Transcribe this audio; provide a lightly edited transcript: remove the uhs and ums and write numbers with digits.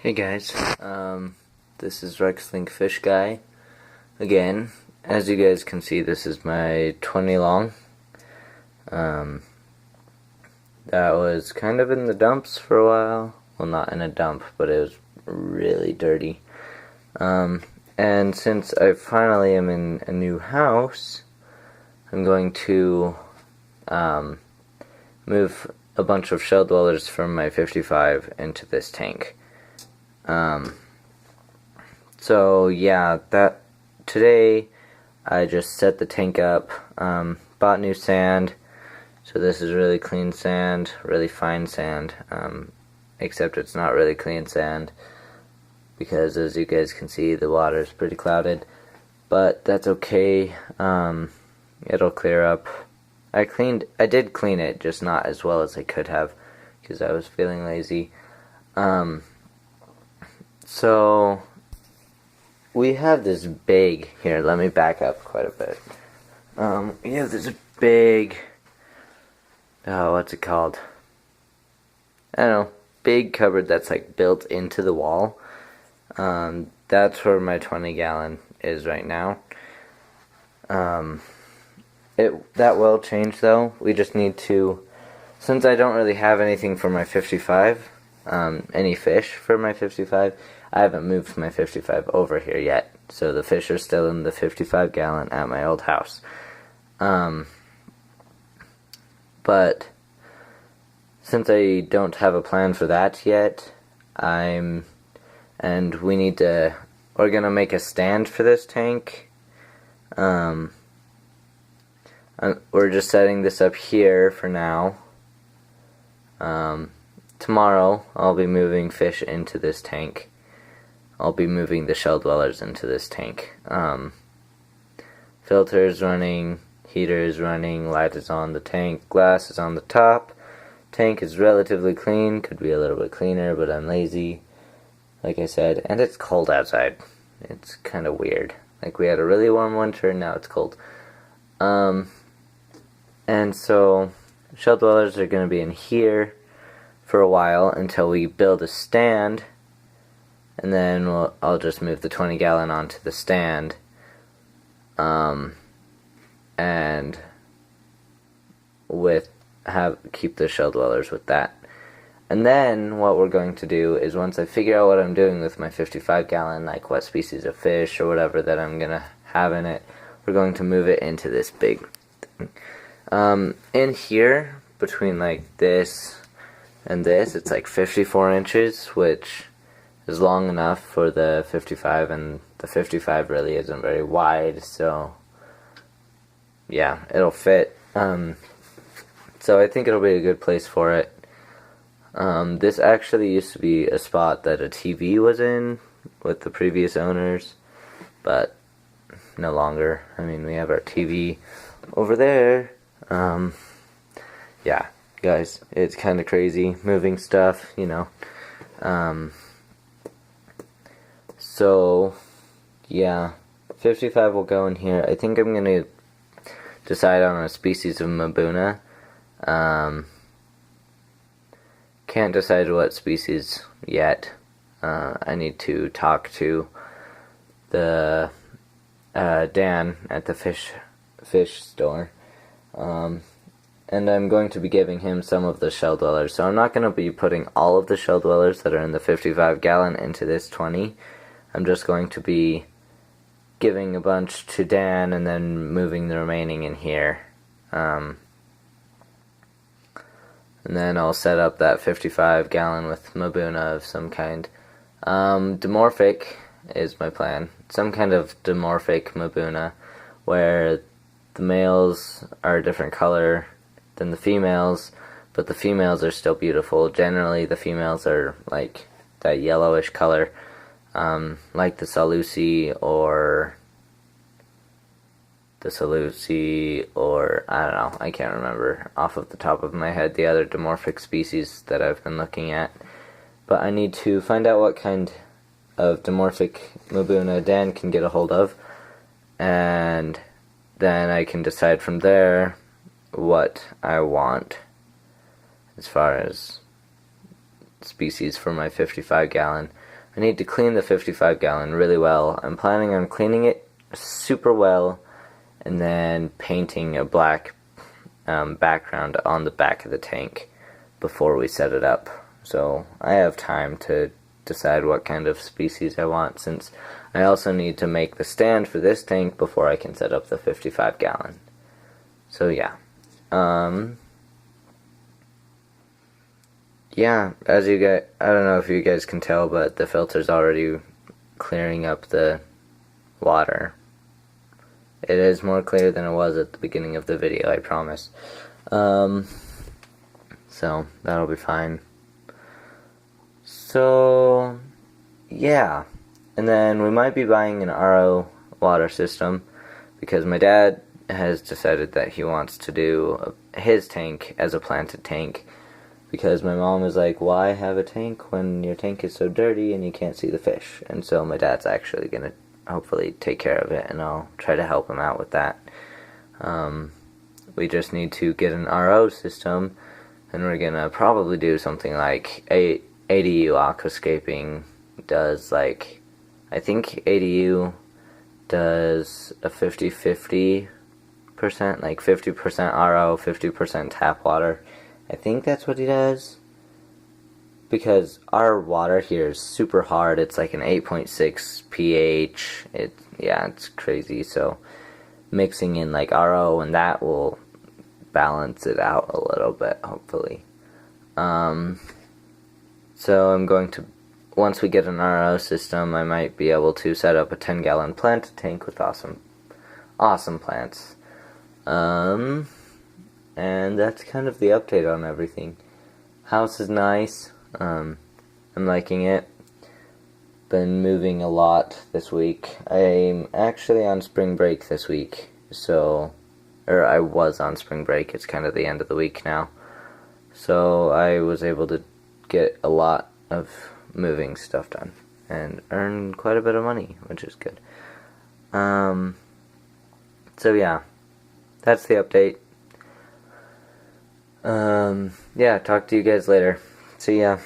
Hey guys, this is Rexlink Fish Guy again. As you guys can see, this is my 20 long. That was kind of in the dumps for a while. Well, not in a dump, but it was really dirty. And since I finally am in a new house, I'm going to move a bunch of shell dwellers from my 55 into this tank. So yeah, today I just set the tank up, bought new sand. So this is really clean sand, really fine sand, except it's not really clean sand because, as you guys can see, the water is pretty clouded, but that's okay. It'll clear up. I did clean it, just not as well as I could have because I was feeling lazy. So we have this big, here, let me back up quite a bit. We have this big, what's it called? I don't know, big cupboard that's like built into the wall. That's where my 20 gallon is right now. That will change though. We just need to, since I don't really have anything for my 55, any fish for my 55, I haven't moved my 55 over here yet, so the fish are still in the 55 gallon at my old house. But since I don't have a plan for that yet, we're gonna make a stand for this tank. We're just setting this up here for now. Tomorrow I'll be moving fish into this tank. I'll be moving the shell dwellers into this tank. Filter is running, heater is running, light is on the tank, glass is on the top. Tank is relatively clean, could be a little bit cleaner, but I'm lazy, like I said, and it's cold outside. It's kind of weird. Like, we had a really warm winter, and now it's cold. And so shell dwellers are going to be in here for a while until we build a stand, and then I'll just move the 20 gallon onto the stand, and keep the shell dwellers with that. And then what we're going to do is, once I figure out what I'm doing with my 55 gallon, like what species of fish or whatever that I'm gonna have in it, we're going to move it into this big thing. In here, between like this and this, it's like 54 inches, which is long enough for the 55, and the 55 really isn't very wide, so yeah, it'll fit. So I think it'll be a good place for it. This actually used to be a spot that a TV was in with the previous owners, but no longer. I mean, we have our TV over there. Yeah, guys, it's kind of crazy moving stuff, you know. So yeah, 55 will go in here. I think I'm gonna decide on a species of Mabuna. Can't decide what species yet. I need to talk to the Dan at the fish store, and I'm going to be giving him some of the shell dwellers. So I'm not going to be putting all of the shell dwellers that are in the 55 gallon into this 20. I'm just going to be giving a bunch to Dan and then moving the remaining in here. And then I'll set up that 55 gallon with Mabuna of some kind. Dimorphic is my plan. Some kind of dimorphic Mabuna, where the males are a different color than the females, but the females are still beautiful. Generally, the females are like that yellowish color, like the Sooo Yeah or I don't know, I can't remember off of the top of my head the other dimorphic species that I've been looking at. But I need to find out what kind of dimorphic Mabuna Dan can get a hold of, and then I can decide from there what I want as far as species for my 55 gallon. I need to clean the 55 gallon really well. I'm planning on cleaning it super well and then painting a black background on the back of the tank before we set it up. So I have time to decide what kind of species I want, since I also need to make the stand for this tank before I can set up the 55 gallon. So yeah. Yeah, as you guys, I don't know if you guys can tell, but the filter's already clearing up the water. It is more clear than it was at the beginning of the video, I promise. So that'll be fine. So yeah, and then we might be buying an RO water system, because my dad has decided that he wants to do his tank as a planted tank, because my mom is like, why have a tank when your tank is so dirty and you can't see the fish? And so my dad's actually going to hopefully take care of it, and I'll try to help him out with that. We just need to get an RO system, and we're going to probably do something like ADU aquascaping does, like, I think ADU does a 50-50%, like 50% RO, 50% tap water. I think that's what he does, because our water here is super hard. It's like an 8.6 pH. It's crazy. So mixing in like RO and that will balance it out a little bit, hopefully. So I'm going to, once we get an RO system, I might be able to set up a 10-gallon plant tank with awesome plants. And that's kind of the update on everything. House is nice. I'm liking it. Been moving a lot this week. I'm actually on spring break this week, or I was on spring break. It's kind of the end of the week now. So I was able to get a lot of moving stuff done and earn quite a bit of money, which is good. So yeah, that's the update. Yeah, talk to you guys later. See ya.